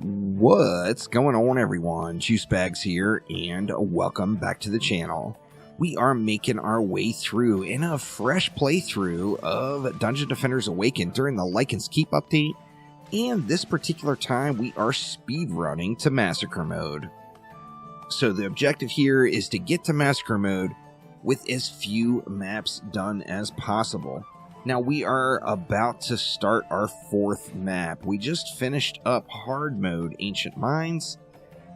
What's going on, everyone? Juicebags here, and welcome back to the channel. We are making our way through in a fresh playthrough of Dungeon Defenders Awakened during the Lycan's Keep update, and this particular time we are speedrunning to Massacre mode. So the objective here is to get to Massacre mode with as few maps done as possible. Now, we are about to start our fourth map. We just finished up hard mode Ancient Mines,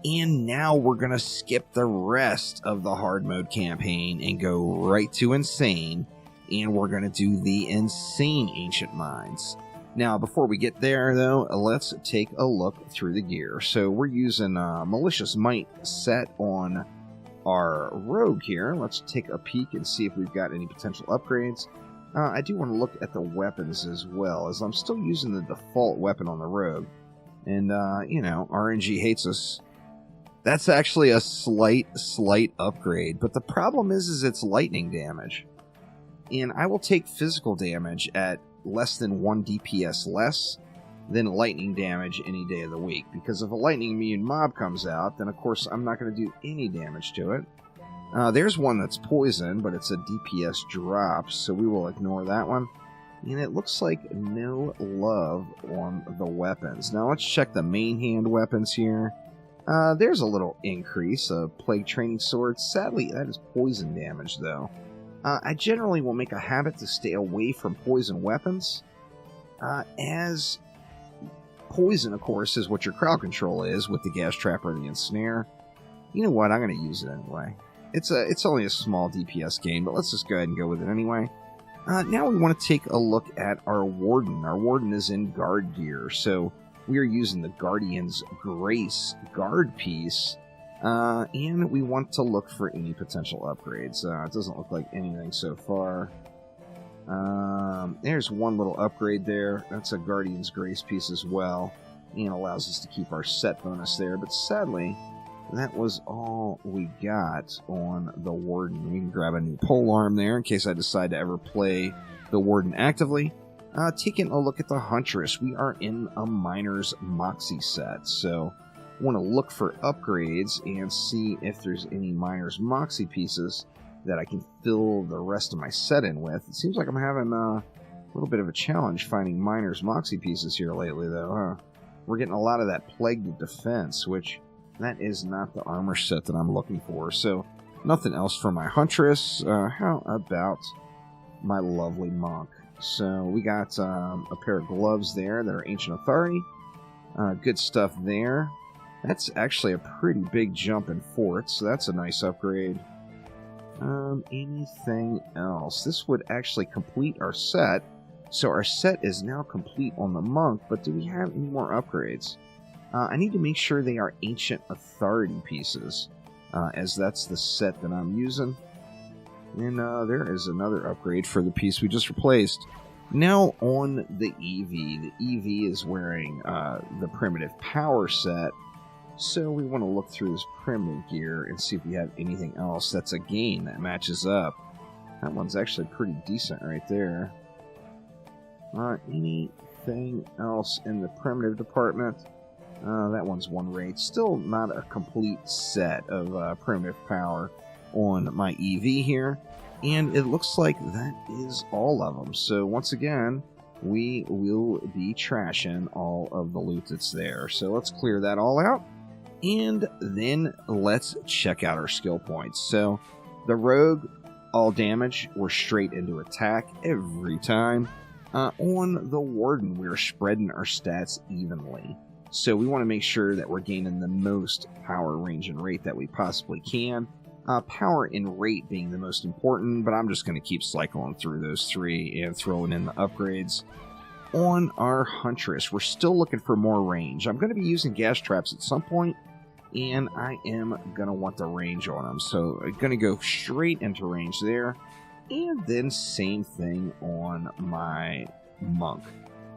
and now we're going to skip the rest of the hard mode campaign and go right to Insane, and we're going to do the Insane Ancient Mines. Now, before we get there, though, let's take a look through the gear. So we're using Malicious Might set on our Rogue here. Let's take a peek and see if we've got any potential upgrades. I do want to look at the weapons as well, as I'm still using the default weapon on the Rogue. And, you know, RNG hates us. That's actually a slight upgrade, but the problem is it's lightning damage. And I will take physical damage at less than 1 DPS less than lightning damage any day of the week. Because if a lightning immune mob comes out, then of course I'm not going to do any damage to it. There's one that's poison, but it's a DPS drop, so we will ignore that one. And it looks like no love on the weapons. Now let's check the main hand weapons here. There's a little increase of Plague Training Sword. Sadly, that is poison damage, though. I generally will make a habit to stay away from poison weapons, as poison, of course, is what your crowd control is with the Gas Trap or the Ensnare. You know what? I'm going to use it anyway. It's only a small DPS game, but let's just go ahead and go with it anyway. Now we want to take a look at our Warden. Our Warden is in guard gear, so we are using the Guardian's Grace guard piece, and we want to look for any potential upgrades. It doesn't look like anything so far. There's one little upgrade there. That's a Guardian's Grace piece as well, and allows us to keep our set bonus there, but sadly, that was all we got on the Warden. We can grab a new polearm there in case I decide to ever play the Warden actively. Taking a look at the Huntress, we are in a Miner's Moxie set, so I want to look for upgrades and see if there's any Miner's Moxie pieces that I can fill the rest of my set in with. It seems like I'm having a little bit of a challenge finding Miner's Moxie pieces here lately, though, huh? We're getting a lot of that Plagued Defense, which that is not the armor set that I'm looking for. So, nothing else for my Huntress. How about my lovely Monk? So, we got a pair of gloves there that are Ancient Authority. Good stuff there. That's actually a pretty big jump in Fort, so that's a nice upgrade. Anything else? This would actually complete our set. So, our set is now complete on the Monk, but do we have any more upgrades? I need to make sure they are Ancient Authority pieces, as that's the set that I'm using. And there is another upgrade for the piece we just replaced. Now on the EV. The EV is wearing the Primitive Power set, so we want to look through this primitive gear and see if we have anything else that's a gain that matches up. That one's actually pretty decent right there. Anything else in the primitive department? That one's one rate. Still not a complete set of primitive power on my EV here. And it looks like that is all of them. So once again, we will be trashing all of the loot that's there. So let's clear that all out. And then let's check out our skill points. So the Rogue, all damage, we're straight into attack every time. On the Warden, we're spreading our stats evenly. So we want to make sure that we're gaining the most power, range, and rate that we possibly can. Power and rate being the most important, but I'm just going to keep cycling through those three and throwing in the upgrades. On our Huntress, we're still looking for more range. I'm going to be using gas traps at some point, and I am going to want the range on them. So I'm going to go straight into range there, and then same thing on my Monk.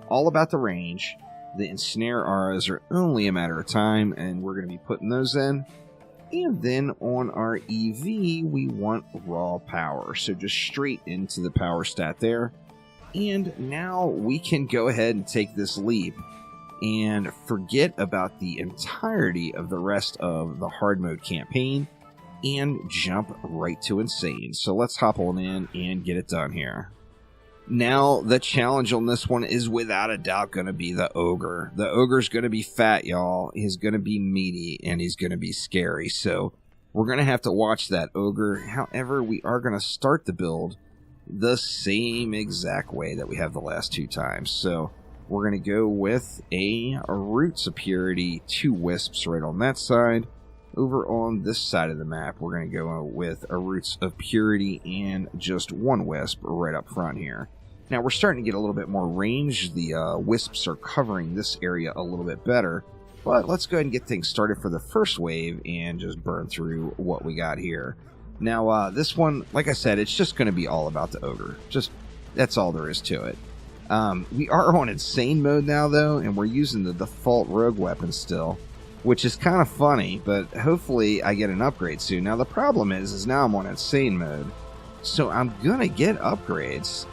All about the range. The Ensnare auras are only a matter of time, and we're going to be putting those in. And then on our EV, we want raw power. So just straight into the power stat there. And now we can go ahead and take this leap and forget about the entirety of the rest of the hard mode campaign and jump right to insane. So let's hop on in and get it done here. Now, the challenge on this one is without a doubt going to be the ogre. The ogre's going to be fat, y'all. He's going to be meaty, and he's going to be scary. So we're going to have to watch that ogre. However, we are going to start the build the same exact way that we have the last 2 times. So we're going to go with a Roots of Purity, 2 Wisps right on that side. Over on this side of the map, we're going to go with a Roots of Purity and just 1 Wisp right up front here. Now, we're starting to get a little bit more range. The Wisps are covering this area a little bit better. But let's go ahead and get things started for the first wave and just burn through what we got here. Now, this one, like I said, it's just going to be all about the ogre. Just, that's all there is to it. We are on insane mode now, though, and we're using the default rogue weapon still, which is kind of funny, but hopefully I get an upgrade soon. Now, the problem is now I'm on insane mode, so I'm going to get upgrades.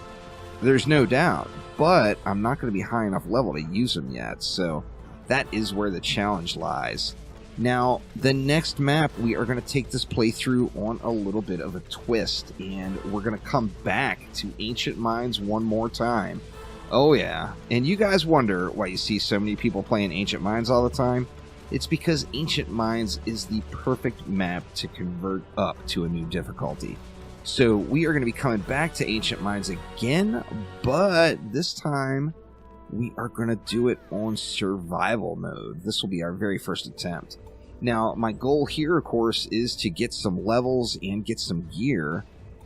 There's no doubt, but I'm not going to be high enough level to use them yet, so that is where the challenge lies. Now, the next map, we are going to take this playthrough on a little bit of a twist, and we're going to come back to Ancient Mines one more time. Oh yeah, and you guys wonder why you see so many people playing Ancient Mines all the time? It's because Ancient Mines is the perfect map to convert up to a new difficulty. So we are going to be coming back to Ancient Mines again, but this time we are going to do it on survival mode. This will be our very first attempt. Now, my goal here, of course, is to get some levels and get some gear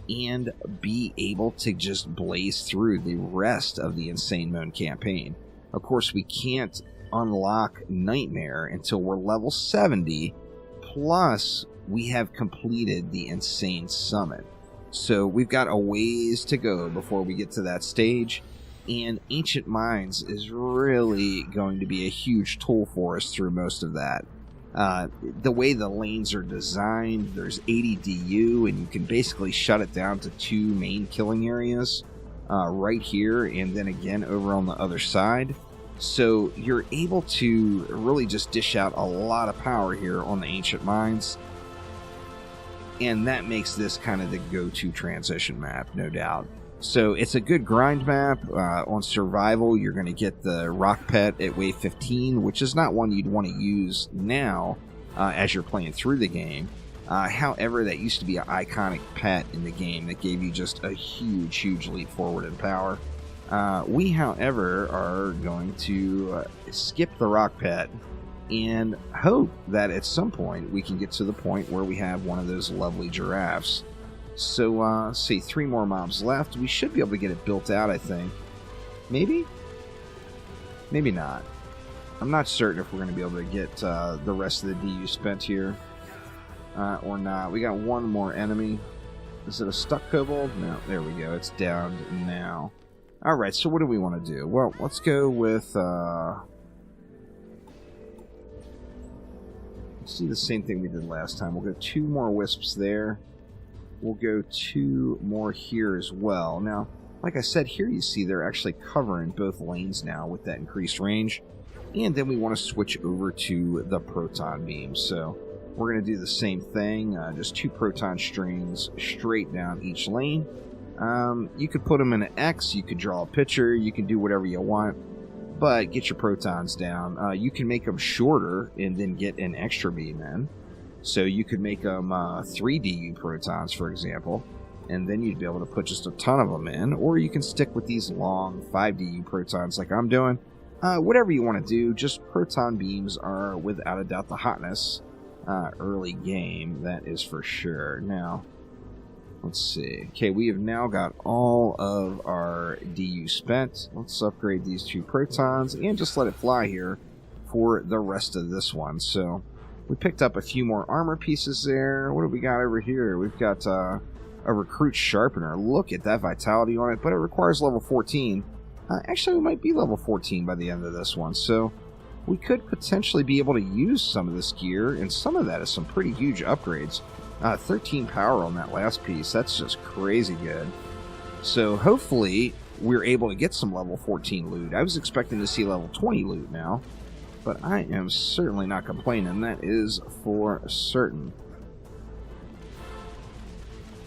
and be able to just blaze through the rest of the Insane Mode campaign. Of course, we can't unlock Nightmare until we're level 70, plus we have completed the Insane Summit. So we've got a ways to go before we get to that stage, and Ancient Mines is really going to be a huge tool for us through most of that. The way the lanes are designed, there's 80 DU, and you can basically shut it down to 2 main killing areas, right here and then again over on the other side. So you're able to really just dish out a lot of power here on the Ancient Mines. And that makes this kind of the go-to transition map, no doubt. So it's a good grind map. On survival, you're going to get the rock pet at wave 15, which is not one you'd want to use now as you're playing through the game. However, that used to be an iconic pet in the game that gave you just a huge, huge leap forward in power. We, however, are going to skip the rock pet and hope that at some point we can get to the point where we have one of those lovely giraffes. So, say 3 more mobs left. We should be able to get it built out, I think. Maybe? Maybe not. I'm not certain if we're going to be able to get the rest of the DU spent here or not. We got 1 more enemy. Is it a stuck kobold? No, there we go. It's down now. Alright, so what do we want to do? Well, let's go with... let's do the same thing we did last time. We'll go 2 more wisps there. We'll go 2 more here as well. Now, like I said, here you see they're actually covering both lanes now with that increased range. And then we want to switch over to the proton beam. So we're going to do the same thing. Just 2 proton strings straight down each lane. You could put them in an X. You could draw a picture. You can do whatever you want. But get your protons down. You can make them shorter and then get an extra beam in. So you could make them 3 DU protons, for example, and then you'd be able to put just a ton of them in. Or you can stick with these long 5 DU protons like I'm doing. Whatever you want to do, just proton beams are without a doubt the hotness early game, that is for sure. Now, let's see. Okay, we have now got all of our DU spent. Let's upgrade these 2 protons and just let it fly here for the rest of this one. So we picked up a few more armor pieces there. What do we got over here? We've got a recruit sharpener. Look at that vitality on it, but it requires level 14. Actually, we might be level 14 by the end of this one, so we could potentially be able to use some of this gear, and some of that is some pretty huge upgrades. 13 power on that last piece. That's just crazy good. So hopefully we're able to get some level 14 loot. I was expecting to see level 20 loot now, but I am certainly not complaining. That is for certain.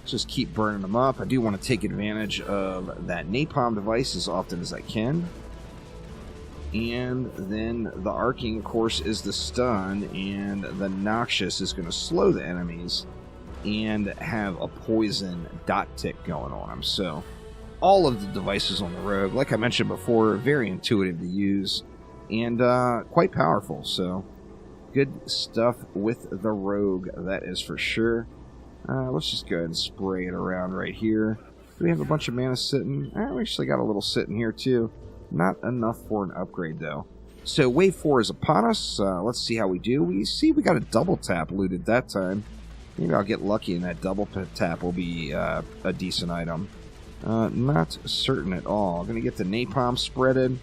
Just keep burning them up. I do want to take advantage of that napalm device as often as I can. And then the arcing, of course, is the stun, and the noxious is going to slow the enemies and have a poison dot tick going on them. So all of the devices on the rogue, like I mentioned before, very intuitive to use and quite powerful. So good stuff with the rogue, that is for sure. Let's just go ahead and spray it around right here. Do we have a bunch of mana sitting? We actually got a little sitting here too. Not enough for an upgrade though. So wave 4 is upon us. Let's see how we do. We see we got a double tap looted that time. Maybe I'll get lucky and that double tap will be a decent item. Not certain at all. I'm going to get the napalm spreaded.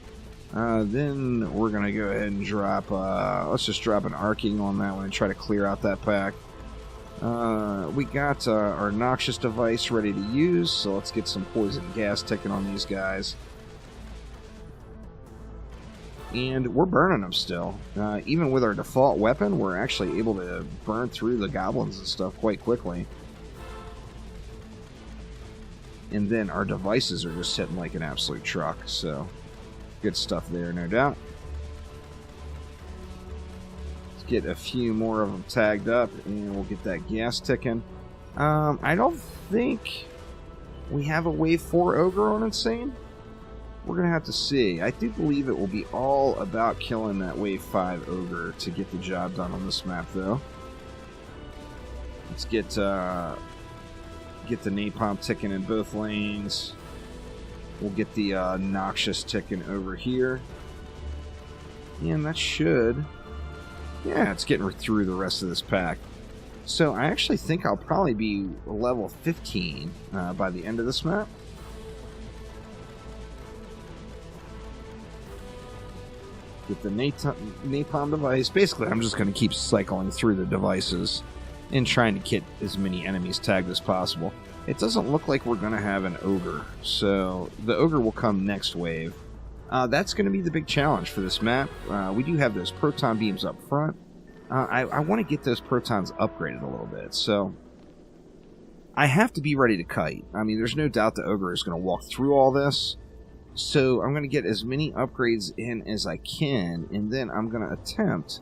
Then we're going to go ahead and drop, let's just drop an arcing on that one and try to clear out that pack. We got our noxious device ready to use, so let's get some poison gas ticking on these guys. And we're burning them still. Even with our default weapon, we're actually able to burn through the goblins and stuff quite quickly. And then our devices are just hitting like an absolute truck, so good stuff there, no doubt. Let's get a few more of them tagged up, and we'll get that gas ticking. I don't think we have a wave 4 ogre on Insane. We're going to have to see. I do believe it will be all about killing that wave 5 ogre to get the job done on this map, though. Let's get the napalm ticking in both lanes. We'll get the noxious ticking over here. And that should... yeah, it's getting through the rest of this pack. So I actually think I'll probably be level 15 by the end of this map. Get the napalm device. Basically, I'm just going to keep cycling through the devices and trying to get as many enemies tagged as possible. It doesn't look like we're going to have an ogre, so the ogre will come next wave. That's going to be the big challenge for this map. We do have those proton beams up front. I want to get those protons upgraded a little bit, so I have to be ready to kite. I mean, there's no doubt the ogre is going to walk through all this. So I'm going to get as many upgrades in as I can, and then I'm going to attempt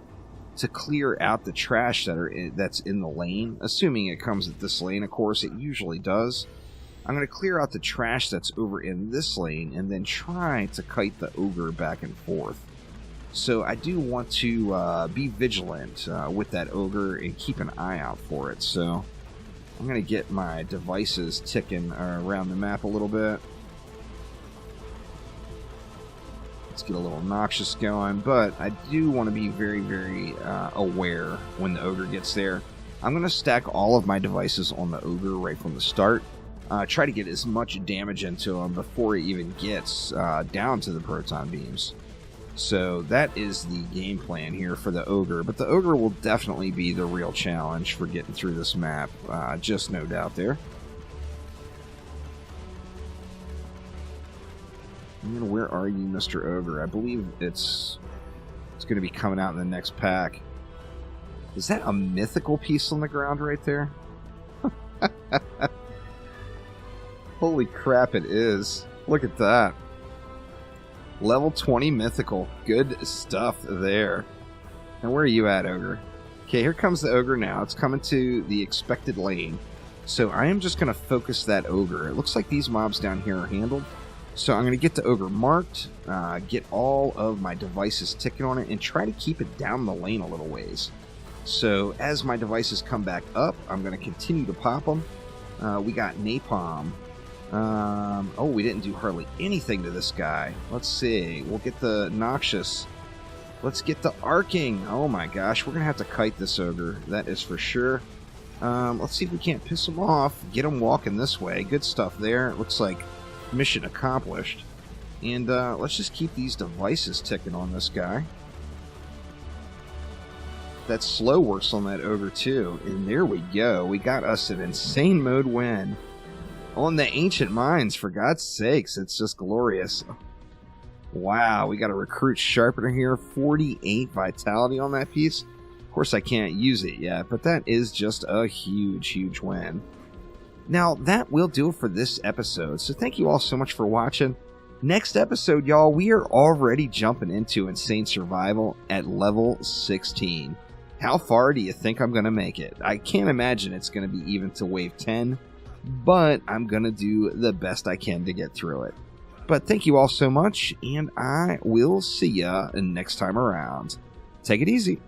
to clear out the trash that's in the lane, assuming it comes at this lane. Of course, it usually does. I'm going to clear out the trash that's over in this lane, and then try to kite the ogre back and forth. So I do want to be vigilant with that ogre and keep an eye out for it. So I'm going to get my devices ticking around the map a little bit. Let's get a little noxious going, but I do want to be very, very aware when the ogre gets there. I'm going to stack all of my devices on the ogre right from the start. Try to get as much damage into him before he even gets down to the proton beams. So that is the game plan here for the ogre, but the ogre will definitely be the real challenge for getting through this map, just no doubt there. And where are you, Mr. Ogre? I believe it's going to be coming out in the next pack. Is that a mythical piece on the ground right there? Holy crap, it is. Look at that. Level 20 mythical. Good stuff there. And where are you at, Ogre? Okay, here comes the Ogre now. It's coming to the expected lane. So I am just going to focus that Ogre. It looks like these mobs down here are handled. So I'm going to get the ogre marked, get all of my devices ticking on it, and try to keep it down the lane a little ways. So as my devices come back up, I'm going to continue to pop them. We got napalm. Oh, we didn't do hardly anything to this guy. Let's see. We'll get the noxious. Let's get the arcing. Oh my gosh, we're going to have to kite this ogre. That is for sure. Let's see if we can't piss him off. Get him walking this way. Good stuff there. It looks like mission accomplished. And let's just keep these devices ticking on this guy. That slow works on that ogre too. And there we go. We got us an insane mode win. on the ancient mines, for God's sakes. It's just glorious. Wow, we got a recruit sharpener here. 48 vitality on that piece. Of course, I can't use it yet, but that is just a huge, huge win. Now, that will do it for this episode, so thank you all so much for watching. Next episode, y'all, we are already jumping into Insane Survival at level 16. How far do you think I'm going to make it? I can't imagine it's going to be even to wave 10, but I'm going to do the best I can to get through it. But thank you all so much, and I will see ya next time around. Take it easy.